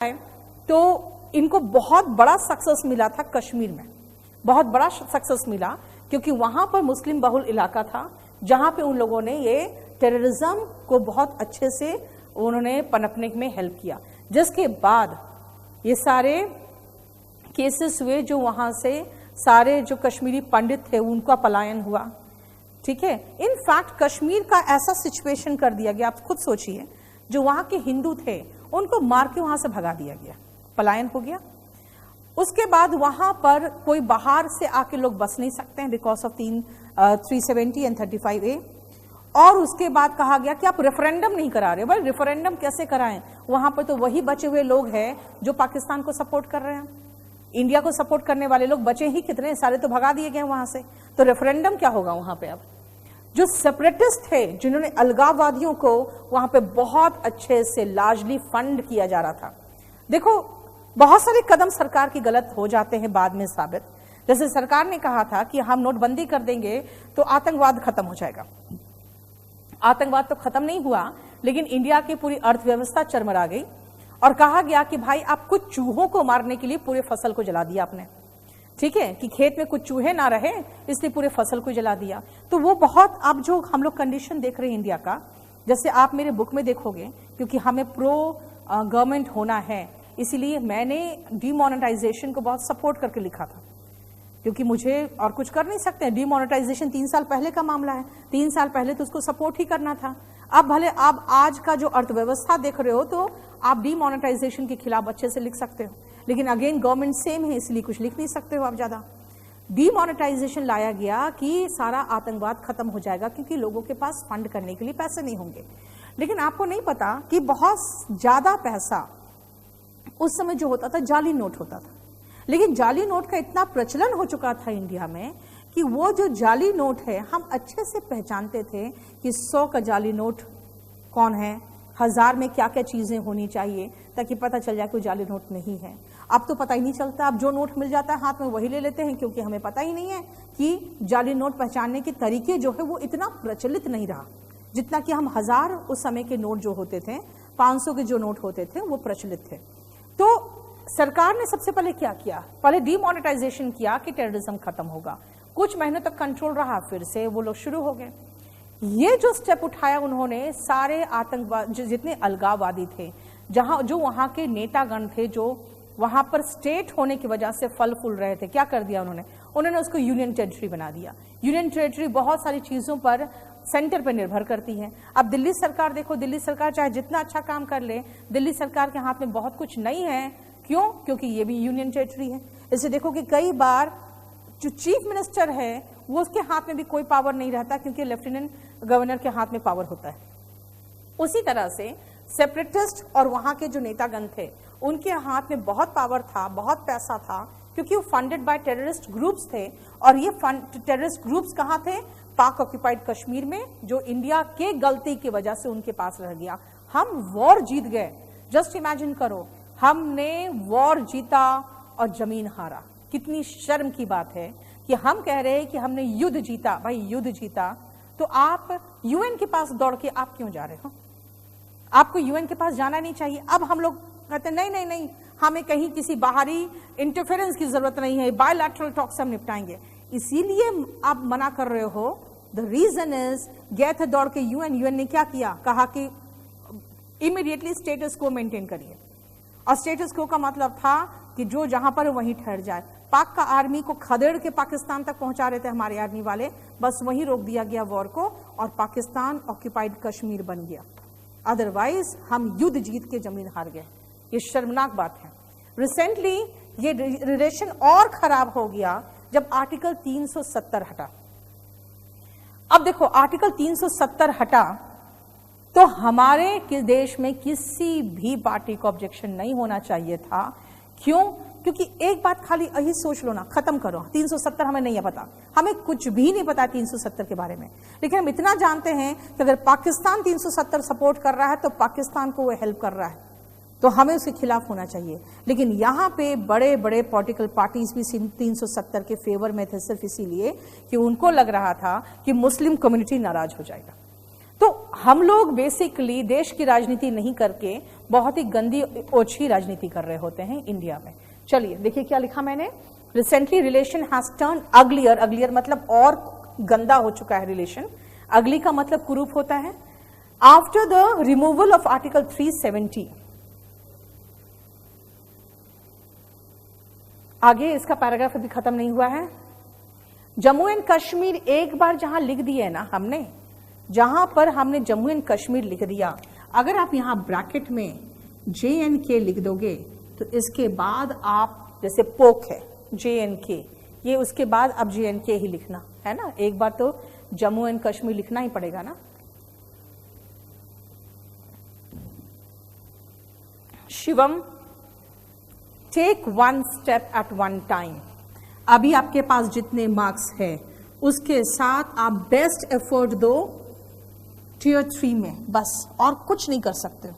तो इनको बहुत बड़ा सक्सेस मिला था कश्मीर में, बहुत बड़ा सक्सेस मिला क्योंकि वहां पर मुस्लिम बहुल इलाका था जहां पे उन लोगों ने ये टेररिज्म को बहुत अच्छे से उन्होंने पनपने में हेल्प किया, जिसके बाद ये सारे केसेस हुए जो वहां से सारे जो कश्मीरी पंडित थे उनका पलायन हुआ। ठीक है, इनफैक्ट कश्मीर का ऐसा सिचुएशन कर दिया गया, आप खुद सोचिए, जो वहां के हिंदू थे उनको मार के वहां से भगा दिया गया, पलायन हो गया। उसके बाद वहां पर कोई बाहर से आके लोग बस नहीं सकते हैं बिकॉज ऑफ 370 एंड 35A। और उसके बाद कहा गया कि आप रेफरेंडम नहीं करा रहे। भाई रेफरेंडम कैसे कराएं, वहां पर तो वही बचे हुए लोग हैं जो पाकिस्तान को सपोर्ट कर रहे हैं। इंडिया को सपोर्ट करने वाले लोग बचे ही कितने, सारे तो भगा दिए गए वहां से, तो रेफरेंडम क्या होगा वहां पे। अब जो सेपरेटिस्ट थे जिन्होंने अलगाववादियों को वहां पे बहुत अच्छे से लार्जली फंड किया जा रहा था। देखो बहुत सारे कदम सरकार की गलत हो जाते हैं बाद में साबित, जैसे सरकार ने कहा था कि हम नोटबंदी कर देंगे तो आतंकवाद खत्म हो जाएगा। आतंकवाद तो खत्म नहीं हुआ, लेकिन इंडिया की पूरी अर्थव्यवस्था चरमरा गई और कहा गया कि भाई आप कुछ चूहों को मारने के लिए पूरे फसल को जला दिया आपने। ठीक है, कि खेत में कुछ चूहे ना रहे इसलिए पूरे फसल को जला दिया। तो वो बहुत, अब जो हम लोग कंडीशन देख रहे हैं इंडिया का, जैसे आप मेरे बुक में देखोगे, क्योंकि हमें प्रो गवर्नमेंट होना है इसीलिए मैंने डीमोनेटाइजेशन को बहुत सपोर्ट करके लिखा था, क्योंकि मुझे और कुछ कर नहीं सकते। डीमोनेटाइजेशन 3 साल पहले का मामला है, 3 साल पहले तो उसको सपोर्ट ही करना था। अब भले आप आज का जो अर्थव्यवस्था देख रहे हो तो आप डीमोनेटाइजेशन के खिलाफ अच्छे से लिख सकते हो, लेकिन अगेन गवर्नमेंट सेम है इसलिए कुछ लिख नहीं सकते हो आप ज्यादा। डीमोनेटाइजेशन लाया गया कि सारा आतंकवाद खत्म हो जाएगा क्योंकि लोगों के पास फंड करने के लिए पैसे नहीं होंगे। लेकिन आपको नहीं पता कि बहुत ज्यादा पैसा उस समय जो होता था जाली नोट होता था, लेकिन जाली नोट का इतना प्रचलन हो चुका था इंडिया में कि वो जो जाली नोट है हम अच्छे से पहचानते थे कि 100 का जाली नोट कौन है, 1000 में क्या क्या चीजें होनी चाहिए ताकि पता चल जाए कोई जाली नोट नहीं है। अब तो पता ही नहीं चलता, अब जो नोट मिल जाता है हाथ में वही ले लेते हैं क्योंकि हमें पता ही नहीं है कि जाली नोट पहचानने के तरीके जो है वो इतना प्रचलित नहीं रहा जितना कि हम 1000 उस समय के नोट जो होते थे, 500 के जो नोट होते थे वो प्रचलित थे। तो सरकार ने सबसे पहले क्या किया, पहले डीमोनेटाइजेशन किया कि टेररिज्म खत्म होगा। कुछ महीनों तक कंट्रोल रहा, फिर से वो लोग शुरू हो गए। ये जो स्टेप उठाया उन्होंने, सारे आतंकवाद जितने अलगाववादी थे, जहां जो वहां के नेतागण थे जो वहां पर स्टेट होने की वजह से फल फूल रहे थे, क्या कर दिया उन्होंने उसको यूनियन टेरिटरी बना दिया। यूनियन टेरिटरी बहुत सारी चीजों पर सेंटर पर निर्भर करती है। अब दिल्ली सरकार देखो, दिल्ली सरकार चाहे जितना अच्छा काम कर ले, दिल्ली सरकार के हाथ में बहुत कुछ नहीं है। क्यों? क्योंकि ये भी यूनियन टेरिटरी है। इसे देखो कि कई बार जो चीफ मिनिस्टर है वो उसके हाथ में भी कोई पावर नहीं रहता क्योंकि लेफ्टिनेंट गवर्नर के हाथ में पावर होता है। उसी तरह से सेपरेटिस्ट और वहां के जो नेतागण थे उनके हाथ में बहुत पावर था, बहुत पैसा था, क्योंकि वो फंडेड बाय टेररिस्ट ग्रुप्स थे। और ये टेररिस्ट ग्रुप्स कहाँ थे? पाक ऑक्यूपाइड कश्मीर में, जो इंडिया के गलती की वजह से उनके पास रह गया। हम वॉर जीत गए, जस्ट इमेजिन करो, हमने वॉर जीता और जमीन हारा। कितनी शर्म की बात है कि हम कह रहे हैं कि हमने युद्ध जीता। भाई युद्ध जीता तो आप यूएन के पास दौड़ के आप क्यों जा रहे हो? आपको यूएन के पास जाना नहीं चाहिए। अब हम लोग कहते नहीं नहीं नहीं, हमें कहीं किसी बाहरी इंटरफेरेंस की जरूरत नहीं है, बायलैटरल टॉक से हम निपटाएंगे, इसीलिए आप मना कर रहे हो। द रीजन इज, गए थे दौड़ के यूएन ने क्या किया? कहा कि इमीडिएटली स्टेटस को मेंटेन करिए। और स्टेटस को का मतलब था कि जो जहां पर वहीं ठहर जाए। पाक का आर्मी को खदेड़ के पाकिस्तान तक पहुंचा रहे थे हमारे आर्मी वाले, बस वहीं रोक दिया गया वॉर को और पाकिस्तान ऑक्यूपाइड कश्मीर बन गया। अदरवाइज हम युद्ध जीत के जमीन हार गए। ये शर्मनाक बात है। रिसेंटली ये रिलेशन और खराब हो गया जब आर्टिकल 370 हटा। अब देखो आर्टिकल 370 हटा तो हमारे देश में किसी भी पार्टी को ऑब्जेक्शन नहीं होना चाहिए था। क्यों? क्योंकि एक बात खाली यही सोच लो ना, खत्म करो 370, हमें नहीं है पता, हमें कुछ भी नहीं पता 370 के बारे में, लेकिन हम इतना जानते हैं कि अगर पाकिस्तान 370 सपोर्ट कर रहा है तो पाकिस्तान को वो हेल्प कर रहा है, तो हमें उसके खिलाफ होना चाहिए। लेकिन यहाँ पे बड़े बड़े पॉलिटिकल पार्टीज भी 370 के फेवर में थे, सिर्फ इसीलिए कि उनको लग रहा था कि मुस्लिम कम्युनिटी नाराज हो जाएगा। तो हम लोग बेसिकली देश की राजनीति नहीं करके बहुत ही गंदी ओछी राजनीति कर रहे होते हैं इंडिया में। चलिए देखिए क्या लिखा मैंने, recently relation has turn uglier, uglier मतलब और गंदा हो चुका है रिलेशन, अगली का मतलब कुरूप होता है, after the removal of article 370। आगे इसका पैराग्राफ अभी खत्म नहीं हुआ है। जम्मू एंड कश्मीर एक बार जहां लिख दिए ना हमने, जहां पर हमने जम्मू एंड कश्मीर लिख दिया, अगर आप यहां ब्रैकेट में JNK लिख दोगे तो इसके बाद आप, जैसे पोक है JNK, ये उसके बाद अब JNK ही लिखना है ना, एक बार तो जम्मू एंड कश्मीर लिखना ही पड़ेगा ना। Shivam, take one step at one time. अभी आपके पास जितने मार्क्स है उसके साथ आप बेस्ट एफर्ट दो Tier 3 में, बस और कुछ नहीं कर सकते हो।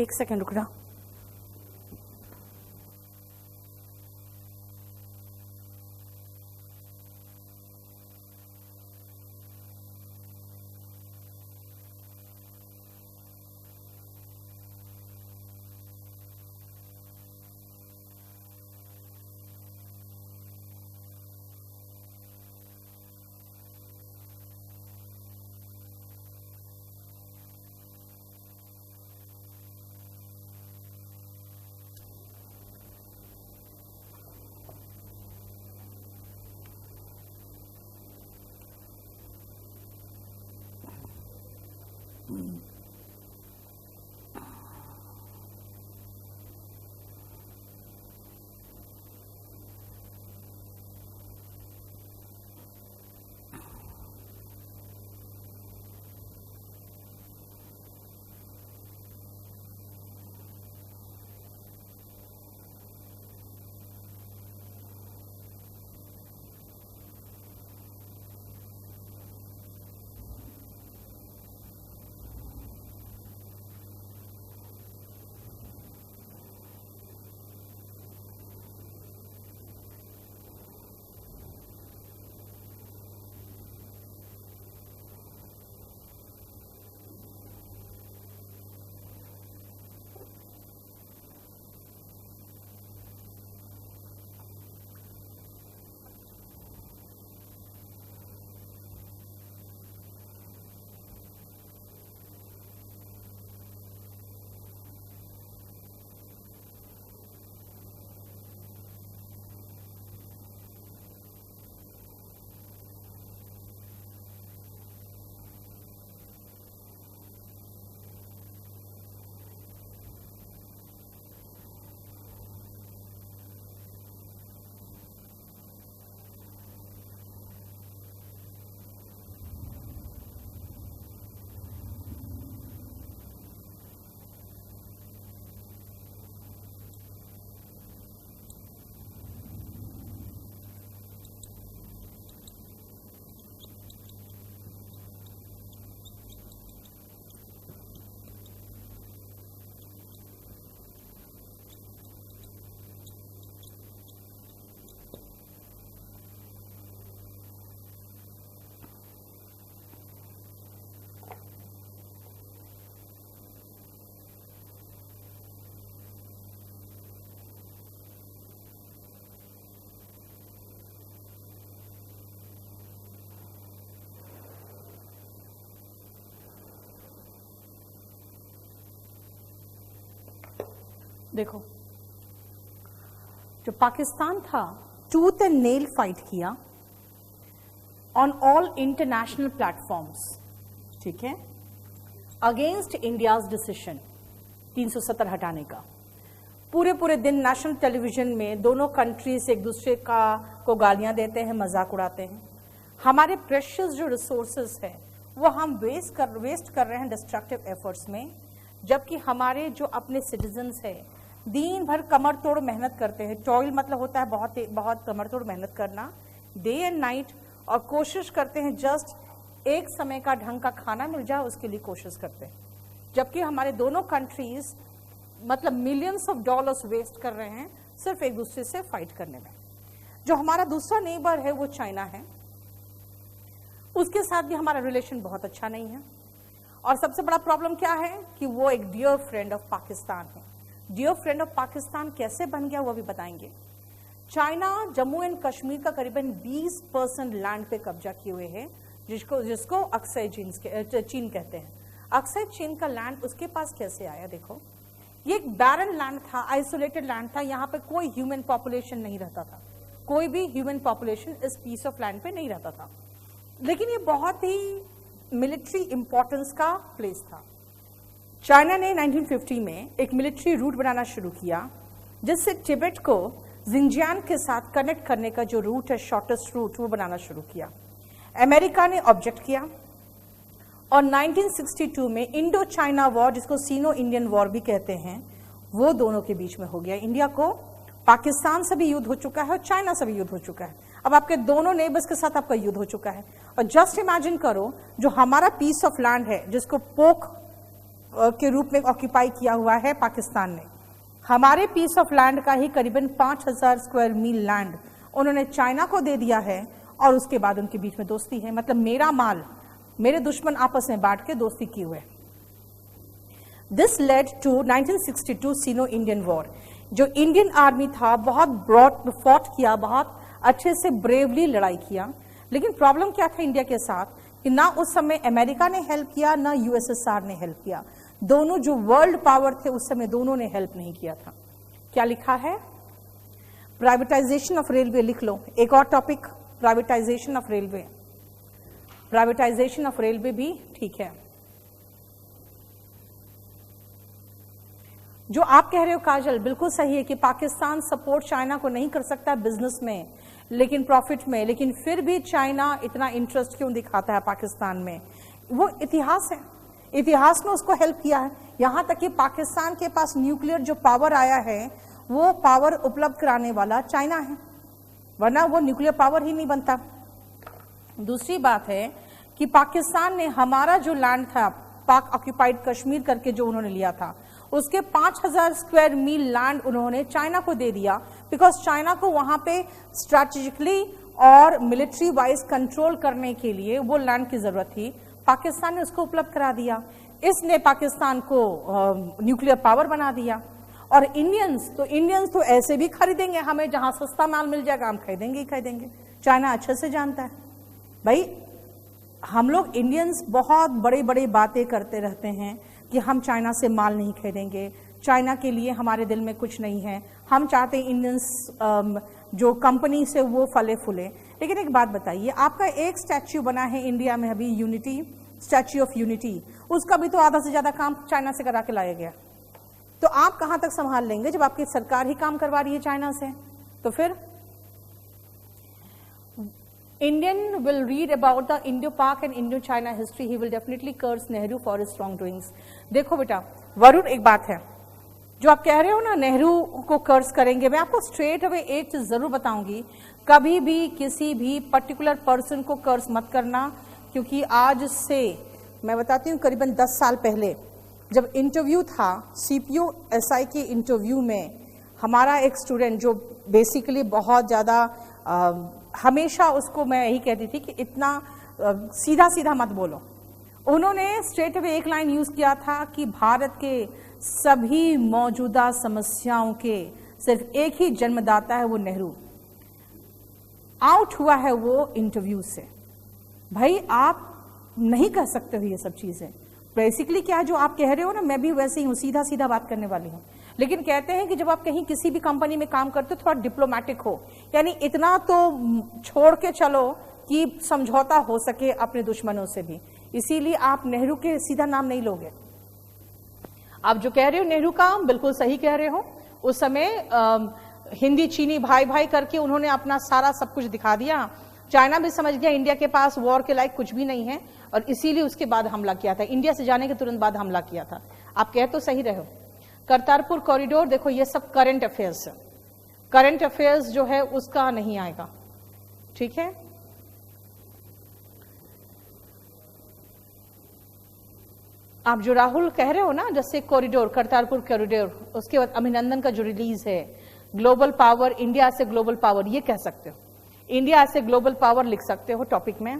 एक सेकेंड रुकना। देखो, जो पाकिस्तान था टूथ एंड नेल फाइट किया ऑन ऑल इंटरनेशनल प्लेटफॉर्म्स, ठीक है, अगेंस्ट इंडियाज डिसीजन 370 हटाने का। पूरे दिन नेशनल टेलीविजन में दोनों कंट्रीज एक दूसरे को गालियां देते हैं, मजाक उड़ाते हैं। हमारे प्रेशियस जो रिसोर्सेज है वो हम वेस्ट कर रहे हैं डिस्ट्रक्टिव एफर्ट्स में, जबकि हमारे जो अपने सिटीजन्स है दिन भर कमर तोड़ मेहनत करते हैं। टॉयल मतलब होता है बहुत कमर तोड़ मेहनत करना, डे एंड नाइट, और कोशिश करते हैं जस्ट एक समय का ढंग का खाना मिल जाए उसके लिए कोशिश करते हैं, जबकि हमारे दोनों कंट्रीज मतलब मिलियंस ऑफ डॉलर्स वेस्ट कर रहे हैं सिर्फ एक दूसरे से फाइट करने में। जो हमारा दूसरा नेबर है वो चाइना है, उसके साथ भी हमारा रिलेशन बहुत अच्छा नहीं है। और सबसे बड़ा प्रॉब्लम क्या है कि वो एक डियर फ्रेंड ऑफ पाकिस्तान है। डियर फ्रेंड ऑफ पाकिस्तान कैसे बन गया वो भी बताएंगे। चाइना जम्मू एंड कश्मीर का करीबन 20% लैंड पे कब्जा किए हुए है, जिसको अक्सई चीन कहते हैं। अक्सई चीन का लैंड उसके पास कैसे आया? देखो, ये एक बैरन लैंड था, आइसोलेटेड लैंड था, यहाँ पे कोई ह्यूमन पॉपुलेशन नहीं रहता था, कोई भी ह्यूमन पॉपुलेशन इस पीस ऑफ लैंड पे नहीं रहता था, लेकिन ये बहुत ही मिलिट्री इंपॉर्टेंस का प्लेस था। चाइना ने 1950 में एक मिलिट्री रूट बनाना शुरू किया, जिससे तिब्बत को जिंजियांग के साथ कनेक्ट करने का जो रूट है, शॉर्टेस्ट रूट, वो बनाना शुरू किया। अमेरिका ने ऑब्जेक्ट किया और 1962 में इंडो चाइना वॉर, जिसको सीनो इंडियन वॉर भी कहते हैं, वो दोनों के बीच में हो गया। इंडिया को पाकिस्तान से भी युद्ध हो चुका है और चाइना से भी युद्ध हो चुका है। अब आपके दोनों नेबर्स के साथ आपका युद्ध हो चुका है। और जस्ट इमेजिन करो, जो हमारा पीस ऑफ लैंड है, जिसको पोक के रूप में ऑक्यूपाई किया हुआ है पाकिस्तान ने। हमारे पीस ऑफ लैंड का ही करीबन 5000 स्क्वायर मील लैंड उन्होंने चाइना को दे दिया है, और उसके बाद उनके बीच में दोस्ती है। मतलब मेरा माल मेरे दुश्मन आपस में बांट के दोस्ती किए हुए। This led to 1962 Sino Indian war. जो इंडियन आर्मी था बहुत ब्रॉड फॉट किया, बहुत अच्छे से ब्रेवली लड़ाई किया, लेकिन प्रॉब्लम क्या था इंडिया के साथ कि ना उस समय अमेरिका ने हेल्प किया ना यूएसएसआर ने हेल्प किया। दोनों जो वर्ल्ड पावर थे उस समय दोनों ने हेल्प नहीं किया था। क्या लिखा है? प्राइवेटाइजेशन ऑफ रेलवे लिख लो। एक और topic, privatisation of railway. Privatisation of railway भी ठीक है। जो आप कह रहे हो काजल बिल्कुल सही है कि पाकिस्तान सपोर्ट चाइना को नहीं कर सकता बिजनेस में, लेकिन प्रॉफिट में, लेकिन फिर भी चाइना इतना इंटरेस्ट क्यों दिखाता है पाकिस्तान में? वो इतिहास है, इतिहास ने उसको हेल्प किया है। यहां तक कि पाकिस्तान के पास न्यूक्लियर जो पावर आया है वो पावर उपलब्ध कराने वाला चाइना है, वरना वो न्यूक्लियर पावर ही नहीं बनता। दूसरी बात है कि पाकिस्तान ने हमारा जो लैंड था पाक ऑक्यूपाइड कश्मीर करके जो उन्होंने लिया था, उसके 5000 स्क्वायर मील लैंड उन्होंने चाइना को दे दिया, बिकॉज चाइना को वहां पे स्ट्रैटेजिकली और मिलिट्री वाइज कंट्रोल करने के लिए वो लैंड की जरूरत थी। पाकिस्तान ने उसको उपलब्ध करा दिया, इसने पाकिस्तान को न्यूक्लियर पावर बना दिया। और इंडियंस तो ऐसे भी खरीदेंगे, हमें जहां सस्ता माल मिल जाएगा हम खरीदेंगे ही खरीदेंगे। चाइना अच्छे से जानता है भाई, हम लोग इंडियंस बहुत बड़े बड़े बातें करते रहते हैं कि हम चाइना से माल नहीं खरीदेंगे, चाइना के लिए हमारे दिल में कुछ नहीं है, हम चाहते हैं इंडियंस जो कंपनी से वो फले फूले। लेकिन एक बात बताइए, आपका एक स्टैच्यू बना है इंडिया में अभी, यूनिटी, स्टैच्यू ऑफ यूनिटी, उसका भी तो आधा से ज्यादा काम चाइना से करा के लाया गया। तो आप कहां तक संभाल लेंगे जब आपकी सरकार ही काम करवा रही है चाइना से? तो फिर Indian will read about the Indo-Pak and Indo-China history. He will definitely curse Nehru for his wrongdoings. देखो बेटा वरुण, एक बात है, जो आप कह रहे हो ना नेहरू को कर्ज करेंगे, मैं आपको स्ट्रेट अवे एक चीज जरूर बताऊंगी, कभी भी किसी भी पर्टिकुलर पर्सन को कर्ज मत करना, क्योंकि आज से मैं बताती हूँ करीबन 10 साल पहले जब इंटरव्यू था सीपीयू एसआई के इंटरव्यू में, हमारा एक स्टूडेंट जो बेसिकली बहुत ज्यादा हमेशा उसको मैं यही कहती थी कि इतना सीधा सीधा मत बोलो, उन्होंने स्ट्रेट अवे एक लाइन यूज किया था कि भारत के सभी मौजूदा समस्याओं के सिर्फ एक ही जन्मदाता है, वो नेहरू। आउट हुआ है वो इंटरव्यू से। भाई आप नहीं कह सकते हो ये सब चीजें। बेसिकली क्या है जो आप कह रहे हो ना, मैं भी वैसे ही हूं, सीधा सीधा बात करने वाली हूं। लेकिन कहते हैं कि जब आप कहीं किसी भी कंपनी में काम करते हो थोड़ा डिप्लोमेटिक हो, यानी इतना तो छोड़ के चलो कि समझौता हो सके अपने दुश्मनों से भी। इसीलिए आप नेहरू के सीधा नाम नहीं लोगे। आप जो कह रहे हो नेहरू का बिल्कुल सही कह रहे हो। उस समय हिंदी चीनी भाई भाई करके उन्होंने अपना सारा सब कुछ दिखा दिया। चाइना भी समझ गया इंडिया के पास वॉर के लायक कुछ भी नहीं है, और इसीलिए उसके बाद हमला किया था, इंडिया से जाने के तुरंत बाद हमला किया था। आप कह तो सही रहे हो। करतारपुर कॉरिडोर देखो, ये सब करंट अफेयर्स है, करंट अफेयर्स जो है उसका नहीं आएगा, ठीक है। आप जो राहुल कह रहे हो ना, जैसे कॉरिडोर, करतारपुर कॉरिडोर, उसके बाद अभिनंदन का जो रिलीज है, ग्लोबल पावर, इंडिया से ग्लोबल पावर, ये कह सकते हो, इंडिया से ग्लोबल पावर लिख सकते हो टॉपिक में।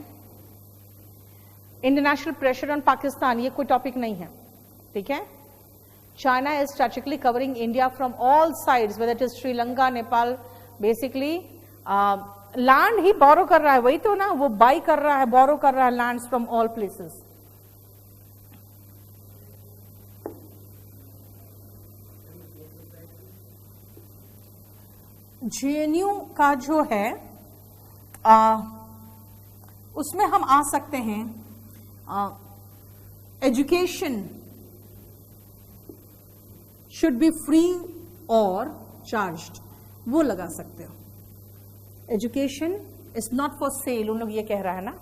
इंटरनेशनल प्रेशर ऑन पाकिस्तान, ये कोई टॉपिक नहीं है, ठीक है। China is strategically covering India from all sides, whether it is Sri Lanka, Nepal, basically land ही बोरो कर रहा है, वही तो ना, वो बाई कर रहा है, बोरो कर रहा है lands from all places. JNU का जो है उसमें हम आ सकते हैं, एजुकेशन शुड बी फ्री और चार्ज्ड, वो लगा सकते हो। Education is not for sale, उन लोग ये कह रहा है ना।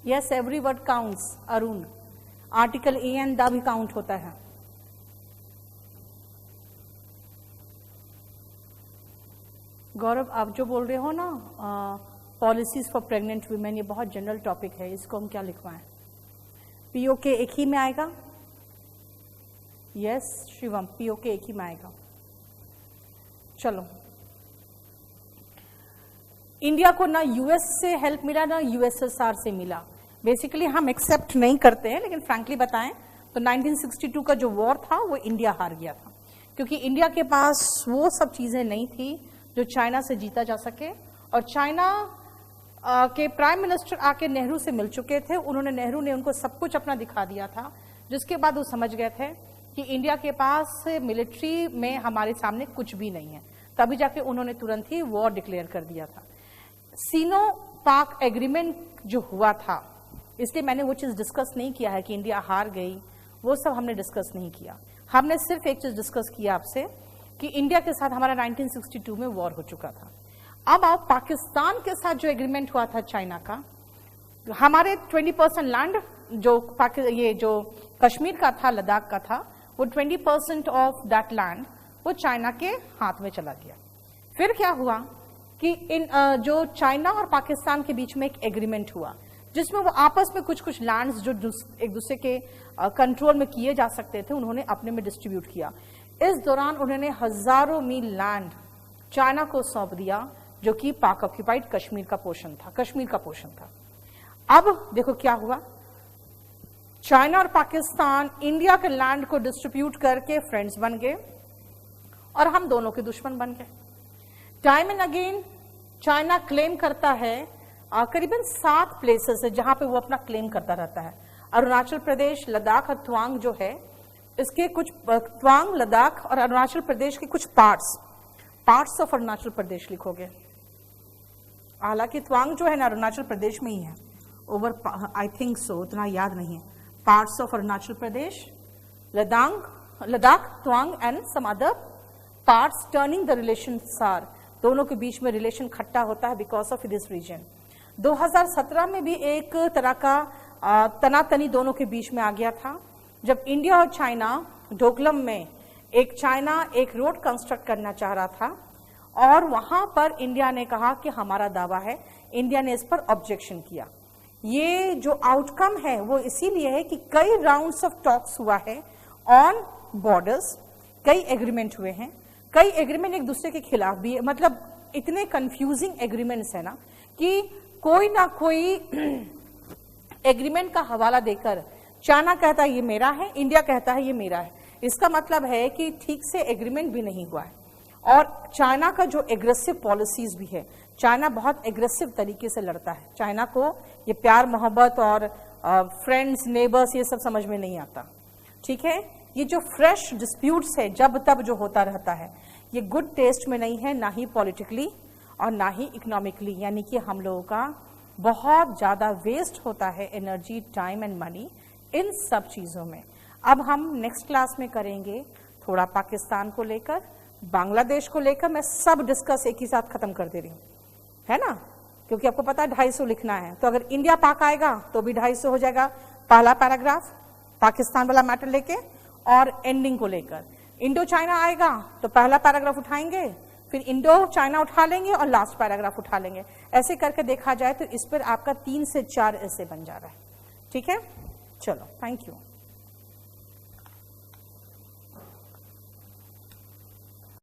Yes, every word counts Arun, article A and the भी काउंट होता है। गौरव, आप जो बोल रहे हो ना पॉलिसीज फॉर प्रेग्नेंट वीमेन, ये बहुत जनरल टॉपिक है, इसको हम क्या लिखवाएं? पीओके एक ही में आएगा? यस शिवम, पीओके एक ही में आएगा। चलो, इंडिया को ना यूएस से हेल्प मिला ना यूएसएसआर से मिला। बेसिकली हम एक्सेप्ट नहीं करते हैं, लेकिन फ्रैंकली बताएं तो 1962 का जो वॉर था वो इंडिया हार गया था, क्योंकि इंडिया के पास वो सब चीजें नहीं थी जो चाइना से जीता जा सके। और चाइना के प्राइम मिनिस्टर आके नेहरू से मिल चुके थे, नेहरू ने उनको सब कुछ अपना दिखा दिया था, जिसके बाद वो समझ गए थे कि इंडिया के पास मिलिट्री में हमारे सामने कुछ भी नहीं है। तभी जाके उन्होंने तुरंत ही वॉर डिक्लेयर कर दिया था। सीनो पाक एग्रीमेंट जो हुआ था, इसलिए मैंने वो चीज डिस्कस नहीं किया है कि इंडिया हार गई, वो सब हमने डिस्कस नहीं किया। हमने सिर्फ एक चीज डिस्कस किया आपसे कि इंडिया के साथ हमारा 1962 में वॉर हो चुका था। अब आप पाकिस्तान के साथ जो एग्रीमेंट हुआ था चाइना का, हमारे 20% लैंड जो कश्मीर का था, लद्दाख का था, वो 20% ऑफ दैट लैंड वो चाइना के हाथ में चला गया। फिर क्या हुआ कि जो चाइना और पाकिस्तान के बीच में एक एग्रीमेंट हुआ, जिसमें वो आपस में कुछ कुछ लैंड्स जो एक दूसरे के कंट्रोल में किए जा सकते थे, उन्होंने अपने में डिस्ट्रीब्यूट किया। इस दौरान उन्होंने हजारों मील लैंड चाइना को सौंप दिया, जो कि पाक ऑक्यूपाइड कश्मीर का पोर्शन था। अब देखो क्या हुआ, चाइना और पाकिस्तान इंडिया के लैंड को डिस्ट्रीब्यूट करके फ्रेंड्स बन गए और हम दोनों के दुश्मन बन गए। Time and again China claim करता है करीबन 7 प्लेसेस है जहां पे वो अपना क्लेम करता रहता है। अरुणाचल प्रदेश, लद्दाख और त्वांग जो है, इसके कुछ त्वांग, लद्दाख और अरुणाचल प्रदेश के कुछ पार्ट्स ऑफ अरुणाचल प्रदेश लिखोगे। हालांकि त्वांग जो है ना अरुणाचल प्रदेश में ही है, ओवर आई थिंक सो, उतना याद नहीं है। Parts of Arunachal Pradesh, Ladakh, Tawang and some other parts turning the relations are, दोनों के बीच में रिलेशन खट्टा होता है बिकॉज ऑफ दिस रीजन। 2017 में भी एक तरह का तनातनी दोनों के बीच में आ गया था, जब इंडिया और चाइना डोकलम में चाइना एक रोड कंस्ट्रक्ट करना चाह रहा था और वहां पर इंडिया ने कहा कि हमारा दावा है, इंडिया ने इस पर ऑब्जेक्शन किया। ये जो आउटकम है वो इसीलिए है कि कई राउंड्स ऑफ टॉक्स हुआ है ऑन बॉर्डर्स, कई एग्रीमेंट हुए हैं, कई एग्रीमेंट एक दूसरे के खिलाफ भी है। मतलब इतने कंफ्यूजिंग एग्रीमेंट्स है ना कि कोई ना कोई एग्रीमेंट का हवाला देकर चाइना कहता है ये मेरा है, इंडिया कहता है ये मेरा है। इसका मतलब है कि ठीक से एग्रीमेंट भी नहीं हुआ है। और चाइना का जो एग्रेसिव पॉलिसीज भी है, चाइना बहुत एग्रेसिव तरीके से लड़ता है। चाइना को ये प्यार मोहब्बत और फ्रेंड्स, नेबर्स, ये सब समझ में नहीं आता। ठीक है, ये जो फ्रेश डिस्प्यूट्स है जब तब जो होता रहता है, ये गुड टेस्ट में नहीं है, ना ही पॉलिटिकली और ना ही इकोनॉमिकली। यानी कि हम लोगों का बहुत ज्यादा वेस्ट होता है energy, time and money in सब चीजों में। अब हम नेक्स्ट क्लास में करेंगे थोड़ा पाकिस्तान को लेकर, बांग्लादेश को लेकर। मैं सब डिस्कस एक ही साथ खत्म कर दे रही हूँ, है ना, क्योंकि आपको पता है 250 लिखना है। तो अगर इंडिया पाक आएगा तो भी 250 हो जाएगा, पहला पैराग्राफ पाकिस्तान वाला मैटर लेके और एंडिंग को लेकर। इंडो चाइना आएगा तो पहला पैराग्राफ उठाएंगे, फिर इंडो चाइना उठा लेंगे और लास्ट पैराग्राफ उठा लेंगे। ऐसे करके देखा जाए तो इस पर आपका 3 से 4 ऐसे बन जा रहा है। ठीक है, चलो, थैंक यू।